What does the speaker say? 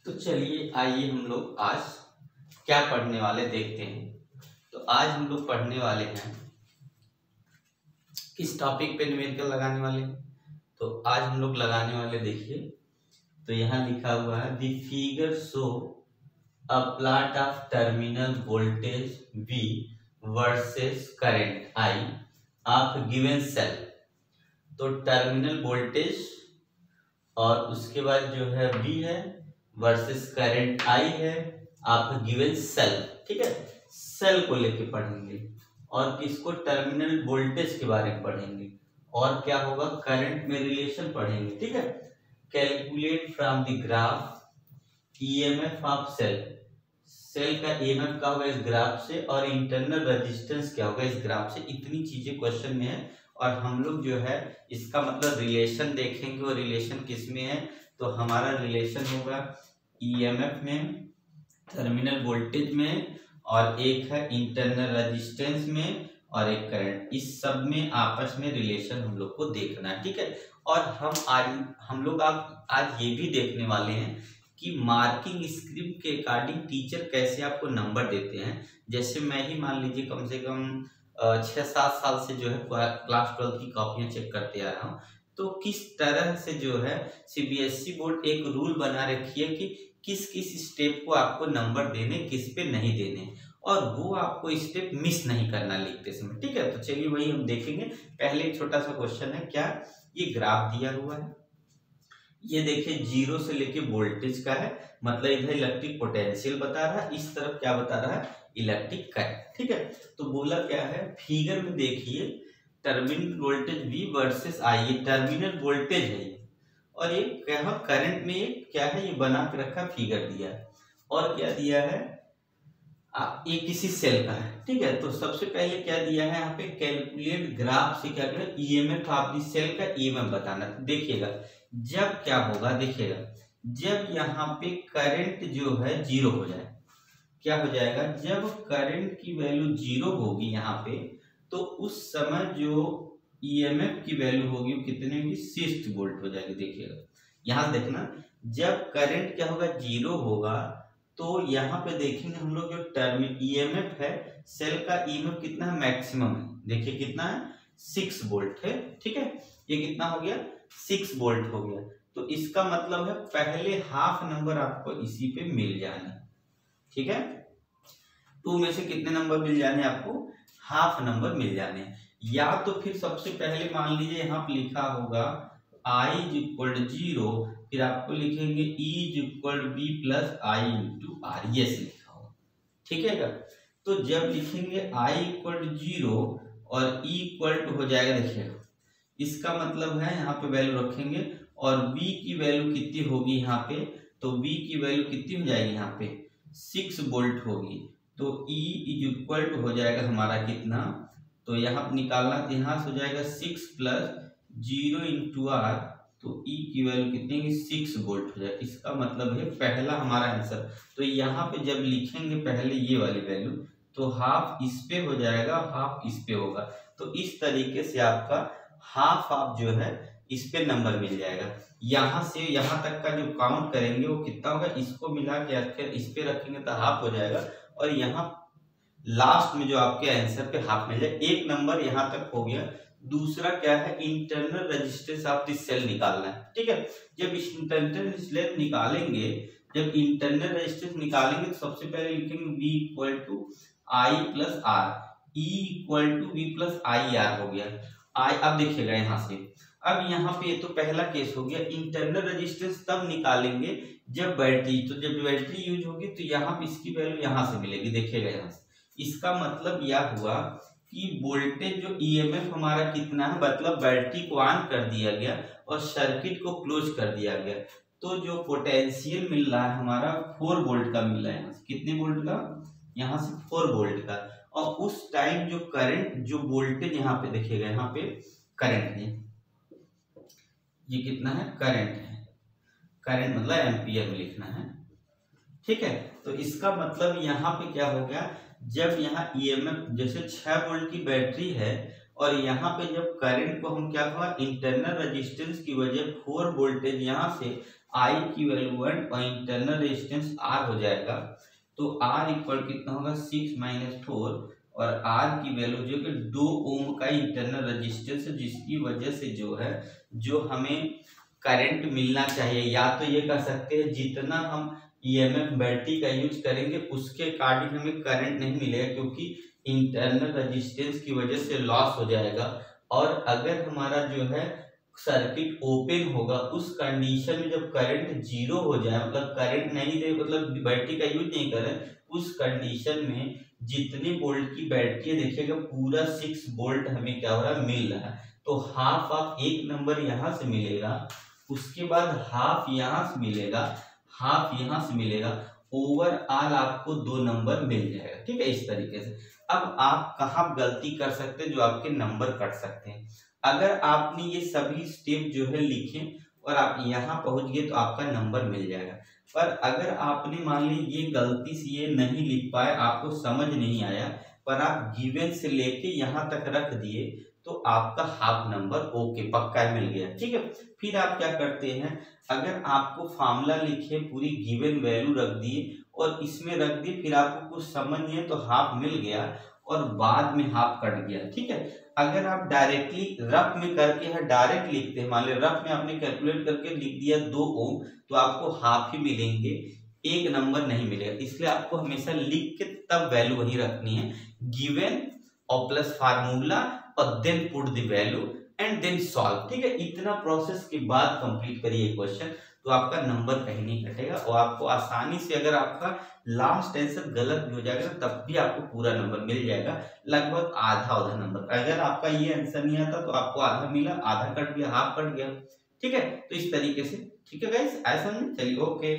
तो चलिए आइए हम लोग आज क्या पढ़ने वाले देखते हैं। तो आज हम लोग पढ़ने वाले हैं किस टॉपिक पे न्यूमेरिकल लगाने वाले हैं। तो आज हम लोग लगाने वाले देखिए, तो यहाँ लिखा हुआ है the figure show a plot of terminal voltage V versus current I of given cell. तो टर्मिनल वोल्टेज और उसके बाद जो है V है वर्सेस करंट I है आप गिवन सेल। ठीक है, सेल को लेके पढ़ेंगे और किसको, टर्मिनल वोल्टेज के बारे में पढ़ेंगे और क्या होगा, करंट में रिलेशन पढ़ेंगे। ठीक है, calculate from the graph EMF of cell. Cell का ईएमएफ क्या होगा इस ग्राफ से, और इंटरनल रेजिस्टेंस क्या होगा इस ग्राफ से। इतनी चीजें क्वेश्चन में है और हम लोग जो है इसका मतलब रिलेशन देखेंगे। और रिलेशन किस में है, तो हमारा रिलेशन होगा ईएमएफ में, टर्मिनल वोल्टेज में, और एक है इंटरनल रेजिस्टेंस में, और एक करंट। इस सब में आपस में रिलेशन हम लोग को देखना है। ठीक है, और हम लोग आज ये भी देखने वाले हैं कि मार्किंग स्क्रिप्ट के अकॉर्डिंग टीचर कैसे आपको नंबर देते हैं। जैसे मैं ही मान लीजिए कम से कम 6-7 साल से जो है क्लास 12 की कॉपियां चेक करते आ रहा हूँ। तो किस तरह से जो है सीबीएसई बोर्ड एक रूल बना रखी है कि किस किस स्टेप को आपको नंबर देने, किस पे नहीं देने, और वो आपको स्टेप मिस नहीं करना लिखते समय। ठीक है, तो चलिए वही हम देखेंगे। पहले एक छोटा सा क्वेश्चन है, क्या ये ग्राफ दिया हुआ है, ये देखिए 0 से लेके वोल्टेज का है, मतलब इधर इलेक्ट्रिक पोटेंशियल बता रहा है, इस तरफ क्या बता रहा है, इलेक्ट्रिक करंट। ठीक है, तो बोला क्या है फिगर में देखिए terminal voltage V versus I, ये टर्मिनल वोल्टेज है और ये क्या है करंट में, ये क्या है, ये बना के रखा फिगर दिया है। और क्या दिया है, ये किसी सेल का है। ठीक है, तो सबसे पहले क्या दिया है यहाँ पे, कैलकुलेट ग्राफ से क्या करें, ईएमएफ ऑफ द सेल का ईएमएफ बताना। देखिएगा जब क्या होगा, देखिएगा जब यहाँ पे करंट जो है 0 हो जाए, क्या हो जाएगा, जब करंट की वैल्यू 0 होगी यहाँ पे, तो उस समय जो ईएमएफ की वैल्यू होगी वो कितने होगी, 6 वोल्ट हो जाएगी। देखिएगा यहाँ देखना, जब करंट क्या होगा 0 होगा, तो यहाँ पे देखेंगे हम लोग जो टर्मिनल ईएमएफ है सेल का, ईएमएफ कितना है, मैक्सिमम है। देखिए कितना है, 6 वोल्ट है। ठीक है, ये कितना हो गया, 6 वोल्ट हो गया। तो इसका मतलब है पहले हाफ नंबर आपको इसी पे मिल जाने। ठीक है, 2 में से कितने नंबर मिल जाने आपको, हाफ नंबर मिल जाने। या तो फिर सबसे पहले मान लीजिए यहाँ पे लिखा होगा I = 0, फिर आपको लिखेंगे E = B + I × R, ये से लिखा होगा। ठीक है, तो जब लिखेंगे I = 0 और E = हो जाएगा, देखिएगा इसका मतलब है यहाँ पे वैल्यू रखेंगे और B की वैल्यू कितनी होगी यहाँ पे, तो B की वैल्यू कितनी हो जाएगी यहाँ पे, 6 वोल्ट होगी। तो E = हो जाएगा हमारा कितना, तो यहाँ निकालना, तो यहाँ से हो जाएगा 6 + 0 × R, तो E की वैल्यू कितनी है, 6 वोल्ट हो जाएगा। इसका मतलब है पहला हमारा आंसर। तो यहाँ पे जब लिखेंगे पहले ये वाली वैल्यू, तो हाफ इस पे हो जाएगा, हाफ इस पे होगा। तो इस तरीके से आपका हाफ जो है इस पे नंबर मिल जाएगा। यहाँ से यहाँ तक का जो काउंट करेंगे वो कितना होगा, इसको मिला के फिर इस पे रखेंगे तो हाफ हो जाएगा, और यहाँ लास्ट में जो आपके आंसर पे हाफ मिल जाए। एक नंबर यहाँ तक हो गया। दूसरा क्या है, internal resistance of this cell निकालना है। ठीक है, जब इंटरनल रेजिस्टेंस निकालेंगे, जब इंटरनल रेजिस्टेंस निकालेंगे तो सबसे पहले लिखेंगे V = I + R, E = V + IR हो गया। अब देखिएगा यहाँ से, अब यहाँ पे ये तो पहला केस हो गया। इंटरनल रेजिस्टेंस तब निकालेंगे जब बैटरी, तो जब बैटरी यूज होगी तो यहाँ पे इसकी वैल्यू यहाँ से मिलेगी। देखिएगा यहाँ से, इसका मतलब यह हुआ कि वोल्टेज जो ईएमएफ हमारा कितना है, मतलब बैटरी को ऑन कर दिया गया और सर्किट को क्लोज कर दिया गया, तो जो पोटेंशियल मिल रहा है हमारा 4 वोल्ट का मिल रहा है। यहाँ से कितने वोल्ट का, यहाँ से 4 वोल्ट का। और उस टाइम जो करंट, जो वोल्टेज यहाँ पे देखिएगा, यहाँ पे करंट है, ये कितना है, करंट है, करंट मतलब एम्पियर में लिखना है। ठीक है, तो इसका मतलब यहाँ पे क्या हो गया, जब यहाँ ईएमएफ जैसे 6 वोल्ट की बैटरी है और यहाँ पे जब करंट को हम क्या हुआ, इंटरनल रेजिस्टेंस की वजह 4 वोल्टेज यहाँ से आई की वैल्यू 1 और इंटरनल रेजिस्टेंस आर हो जाएगा, तो आर इक्वल कितना होगा 6 - 4 और आर की वैल्यू जो कि 2 ओम का इंटरनल रेजिस्टेंस है, जिसकी वजह से जो है जो हमें करंट मिलना चाहिए, या तो ये कह सकते हैं जितना हम ईएमएफ बैटरी का यूज करेंगे उसके अकॉर्डिंग हमें करंट नहीं मिलेगा, क्योंकि इंटरनल रेजिस्टेंस की वजह से लॉस हो जाएगा। और अगर हमारा जो है सर्किट ओपन होगा उस कंडीशन में जब करंट जीरो हो जाए, मतलब करंट नहीं दे, मतलब बैटरी का यूज नहीं करें, उस कंडीशन में जितनी वोल्ट की बैटरी है देखिएगा पूरा 6 वोल्ट हमें क्या हो रहा है मिल रहा है। तो हाफ ऑफ एक नंबर यहाँ से मिलेगा, उसके बाद हाफ यहाँ से मिलेगा, हाफ यहाँ से मिलेगा, ओवरऑल आपको 2 नंबर मिल जाएगा। ठीक है, इस तरीके से। अब आप कहाँ गलती कर सकते हैं जो आपके नंबर कट सकते हैं। अगर आपने ये सभी स्टेप जो है लिखे और आप यहाँ पहुंच गए तो आपका नंबर मिल जाएगा। पर अगर आपने मान ली ये गलती से ये नहीं लिख पाए, आपको समझ नहीं आया, पर आप गिवन से लेके यहाँ तक रख दिए, तो आपका हाफ नंबर ओके पक्का मिल गया। ठीक है, फिर आप क्या करते हैं, अगर आपको फार्मूला लिखे पूरी गिवन वैल्यू रख दिए और इसमें रख दिए, फिर आपको कुछ समझ नहीं है तो हाफ मिल गया और बाद में हाफ कट गया। ठीक है, अगर आप डायरेक्टली रफ में करके है डायरेक्ट लिखते हैं, मान लो रफ में आपने कैलकुलेट करके लिख दिया 2 ओम, तो आपको हाफ ही मिलेंगे, एक नंबर नहीं मिलेगा। इसलिए आपको हमेशा लिख के तब वैल्यू वही रखनी है, गिवन और प्लस फार्मूला और then put the value and then solve. ठीक है, इतना प्रोसेस के बाद कंप्लीट करिए क्वेश्चन, तो आपका नंबर कहीं नहीं कटेगा और आपको आसानी से, अगर आपका लास्ट आंसर गलत भी हो जाएगा तब भी आपको पूरा नंबर मिल जाएगा, लगभग आधा नंबर। अगर आपका ये आंसर नहीं आता तो आपको आधा मिला, आधा कट गया, हाफ कट गया। ठीक है, तो इस तरीके से। ठीक है गाइस, ऐसा नहीं, चलिए ओके।